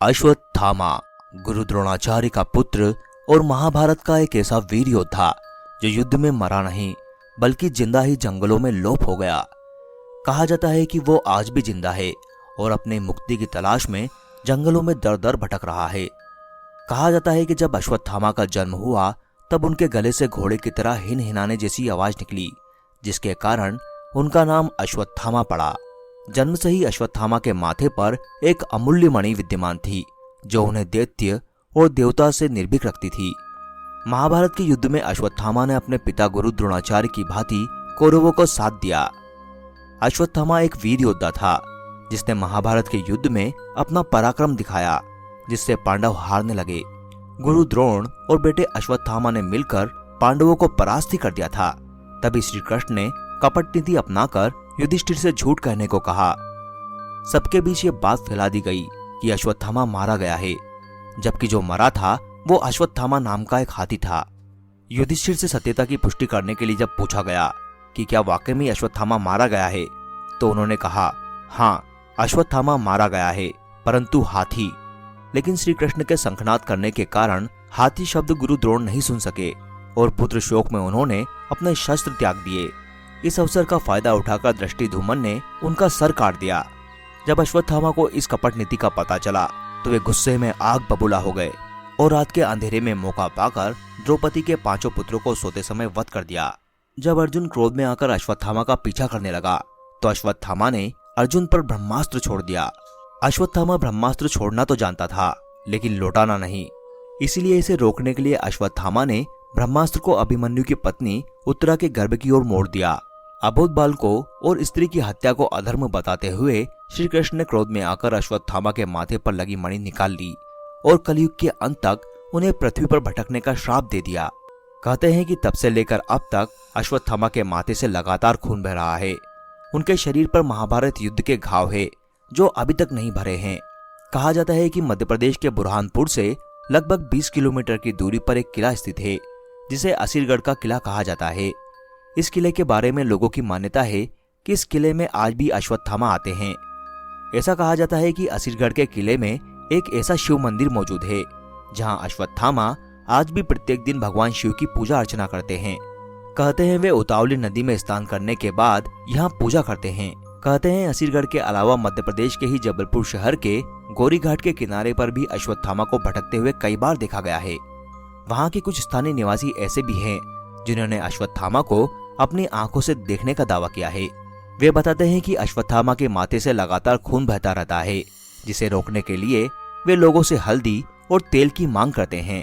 अश्वत्थामा गुरु द्रोणाचार्य का पुत्र और महाभारत का एक ऐसा वीर योद्धा जो युद्ध में मरा नहीं बल्कि जिंदा ही जंगलों में लोप हो गया। कहा जाता है कि वो आज भी जिंदा है और अपने मुक्ति की तलाश में जंगलों में दर दर भटक रहा है। कहा जाता है कि जब अश्वत्थामा का जन्म हुआ तब उनके गले से घोड़े की तरह हिन हिनाने जैसी आवाज निकली, जिसके कारण उनका नाम अश्वत्थामा पड़ा। जन्म से ही अश्वत्थामा के माथे पर एक अमूल्य मणि विद्यमान थी जो उन्हें दैत्य और देवता से निर्भीक रखती थी। महाभारत के युद्ध में अश्वत्थामा ने अपने पिता गुरु द्रोणाचार्य की भांति कौरवों को साथ दिया। अश्वत्थामा एक वीर योद्धा था जिसने महाभारत के युद्ध में अपना पराक्रम दिखाया, जिससे पांडव हारने लगे। गुरु द्रोण और बेटे अश्वत्थामा ने मिलकर पांडवों को परास्त ही कर दिया था। तभी श्री कृष्ण ने कपट नीति अपनाकर युधिष्ठिर से झूठ कहने को कहा। सबके बीच ये बात फैला दी गई कि अश्वत्थामा मारा गया है, जबकि जो मरा था वो अश्वत्थामा नाम का एक हाथी था। युधिष्ठिर से सत्यता की पुष्टि करने के लिए जब पूछा गया कि क्या वाकई में अश्वत्थामा मारा गया है, तो उन्होंने कहा, हाँ, अश्वत्थामा मारा गया है, परंतु हाथी। लेकिन श्री कृष्ण के शंखनाद करने के कारण हाथी शब्द गुरु द्रोण नहीं सुन सके और पुत्र शोक में उन्होंने अपने शस्त्र त्याग दिए। इस अवसर का फायदा उठाकर दृष्टिधुम्न ने उनका सर काट दिया। जब अश्वत्थामा को इस कपट नीति का पता चला तो वे गुस्से में आग बबूला हो गए और रात के अंधेरे में मौका पाकर द्रौपदी के 5 पुत्रों को सोते समय वध कर दिया। जब अर्जुन क्रोध में आकर अश्वत्थामा का पीछा करने लगा तो अश्वत्थामा ने अर्जुन पर ब्रह्मास्त्र छोड़ दिया। अश्वत्थामा ब्रह्मास्त्र छोड़ना तो जानता था लेकिन लौटाना नहीं, इसीलिए इसे रोकने के लिए अश्वत्थामा ने ब्रह्मास्त्र को अभिमन्यु की पत्नी उत्तरा के गर्भ की ओर मोड़ दिया। अबोध बालकों और स्त्री की हत्या को अधर्म बताते हुए श्री कृष्ण ने क्रोध में आकर अश्वत्थामा के माथे पर लगी मणि निकाल ली और कलयुग के अंत तक उन्हें पृथ्वी पर भटकने का श्राप दे दिया। कहते हैं कि तब से लेकर अब तक अश्वत्थामा के माथे से लगातार खून बह रहा है। उनके शरीर पर महाभारत युद्ध के घाव है जो अभी तक नहीं भरे हैं। कहा जाता है कि मध्य प्रदेश के बुरहानपुर से लगभग 20 किलोमीटर की दूरी पर एक किला स्थित है जिसे असीरगढ़ का किला कहा जाता है। इस किले के बारे में लोगों की मान्यता है कि इस किले में आज भी अश्वत्थामा आते हैं। ऐसा कहा जाता है कि असीरगढ़ के किले में एक ऐसा शिव मंदिर मौजूद है जहां अश्वत्थामा आज भी प्रत्येक दिन भगवान शिव की पूजा अर्चना करते हैं। कहते हैं वे उतावली नदी में स्नान करने के बाद यहाँ पूजा करते हैं। कहते हैं असीरगढ़ के अलावा मध्य प्रदेश के ही जबलपुर शहर के गौरी घाट के किनारे पर भी अश्वत्थामा को भटकते हुए कई बार देखा गया है। वहाँ के कुछ स्थानीय निवासी ऐसे भी हैं जिन्होंने अश्वत्थामा को अपनी आंखों से देखने का दावा किया है। वे बताते हैं कि अश्वत्थामा के माथे से लगातार खून बहता रहता है, जिसे रोकने के लिए वे लोगों से हल्दी और तेल की मांग करते हैं।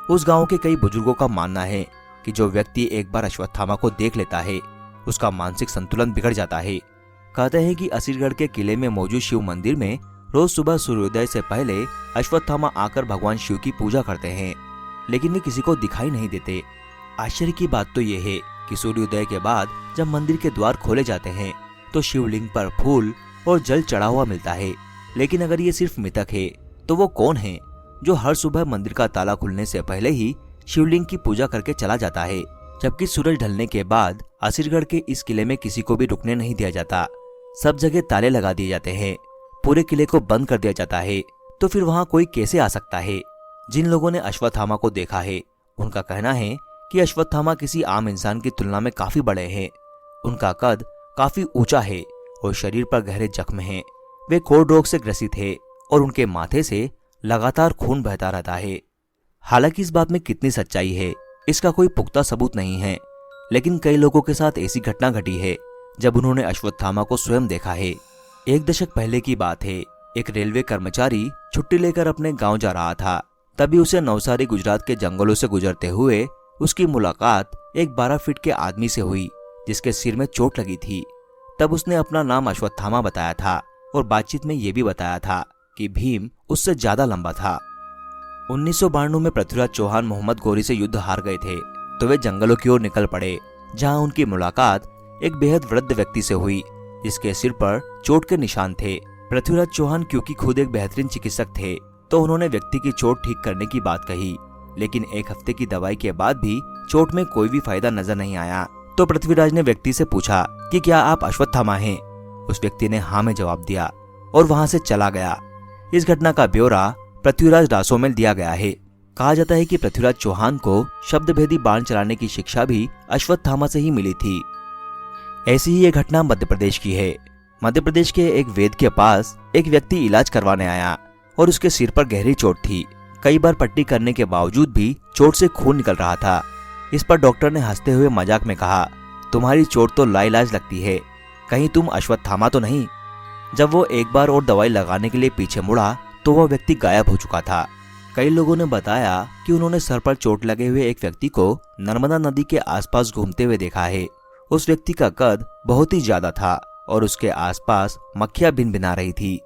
उस गांव के कई बुजुर्गों का मानना है कि जो व्यक्ति एक बार अश्वत्थामा को देख लेता है उसका मानसिक संतुलन बिगड़ जाता है। कहते हैं कि असीरगढ़ के किले में मौजूद शिव मंदिर में रोज सुबह सूर्योदय से पहले अश्वत्थामा आकर भगवान शिव की पूजा करते हैं, लेकिन वे किसी को दिखाई नहीं देते। आश्चर्य की बात तो यह है कि सूर्योदय के बाद जब मंदिर के द्वार खोले जाते हैं तो शिवलिंग पर फूल और जल चढ़ा हुआ मिलता है। लेकिन अगर ये सिर्फ मिथक है तो वो कौन है जो हर सुबह मंदिर का ताला खुलने से पहले ही शिवलिंग की पूजा करके चला जाता है, जबकि सूरज ढलने के बाद असीरगढ़ के इस किले में किसी को भी रुकने नहीं दिया जाता। सब जगह ताले लगा दिए जाते हैं, पूरे किले को बंद कर दिया जाता है। तो फिर वहाँ कोई कैसे आ सकता है? जिन लोगों ने अश्वत्थामा को देखा है उनका कहना है कि अश्वत्थामा किसी आम इंसान की तुलना में काफी बड़े हैं। उनका कद काफी ऊंचा है और शरीर पर गहरे जख्म हैं। वे कोढ़ रोग से ग्रसित है और उनके माथे से लगातार खून बहता रहता है। हालांकि इस बात में कितनी सच्चाई है इसका कोई पुख्ता सबूत नहीं है, लेकिन कई लोगों के साथ ऐसी घटना घटी है जब उन्होंने अश्वत्थामा को स्वयं देखा है। 1 दशक पहले की बात है, एक रेलवे कर्मचारी छुट्टी लेकर अपने गांव जा रहा था। तभी उसे नवसारी गुजरात के जंगलों से गुजरते हुए उसकी मुलाकात एक 12 फीट के आदमी से हुई जिसके सिर में चोट लगी थी। तब उसने अपना नाम अश्वत्थामा बताया था और बातचीत में यह भी बताया था कि भीम उससे ज्यादा लंबा था। 1992 में पृथ्वीराज चौहान मोहम्मद गौरी से युद्ध हार गए थे तो वे जंगलों की ओर निकल पड़े, जहां उनकी मुलाकात एक बेहद वृद्ध व्यक्ति से हुई जिसके सिर पर चोट के निशान थे। पृथ्वीराज चौहान क्योंकि खुद एक बेहतरीन चिकित्सक थे तो उन्होंने व्यक्ति की चोट ठीक करने की बात कही, लेकिन 1 हफ्ते की दवाई के बाद भी चोट में कोई भी फायदा नजर नहीं आया। तो पृथ्वीराज ने व्यक्ति से पूछा कि क्या आप अश्वत्थामा हैं? उस व्यक्ति ने हाँ में जवाब दिया और वहां से चला गया। इस घटना का ब्यौरा पृथ्वीराज रासो में दिया गया है। कहा जाता है कि पृथ्वीराज चौहान को शब्दभेदी बाण चलाने की शिक्षा भी अश्वत्थामा से ही मिली थी। ऐसी ही एक घटना मध्य प्रदेश की है। मध्य प्रदेश के एक वैद्य के पास एक व्यक्ति इलाज करवाने आया और उसके सिर पर गहरी चोट थी। कई बार पट्टी करने के बावजूद भी चोट से खून निकल रहा था। इस पर डॉक्टर ने हंसते हुए मजाक में कहा, तुम्हारी चोट तो लाइलाज लगती है, कहीं तुम अश्वत्थामा तो नहीं। जब वो एक बार और दवाई लगाने के लिए पीछे मुड़ा तो वह व्यक्ति गायब हो चुका था। कई लोगों ने बताया कि उन्होंने सर पर चोट लगे हुए एक व्यक्ति को नर्मदा नदी के आसपास घूमते हुए देखा है। उस व्यक्ति का कद बहुत ही ज्यादा था और उसके आसपास मक्खियां भिनभिना रही थी।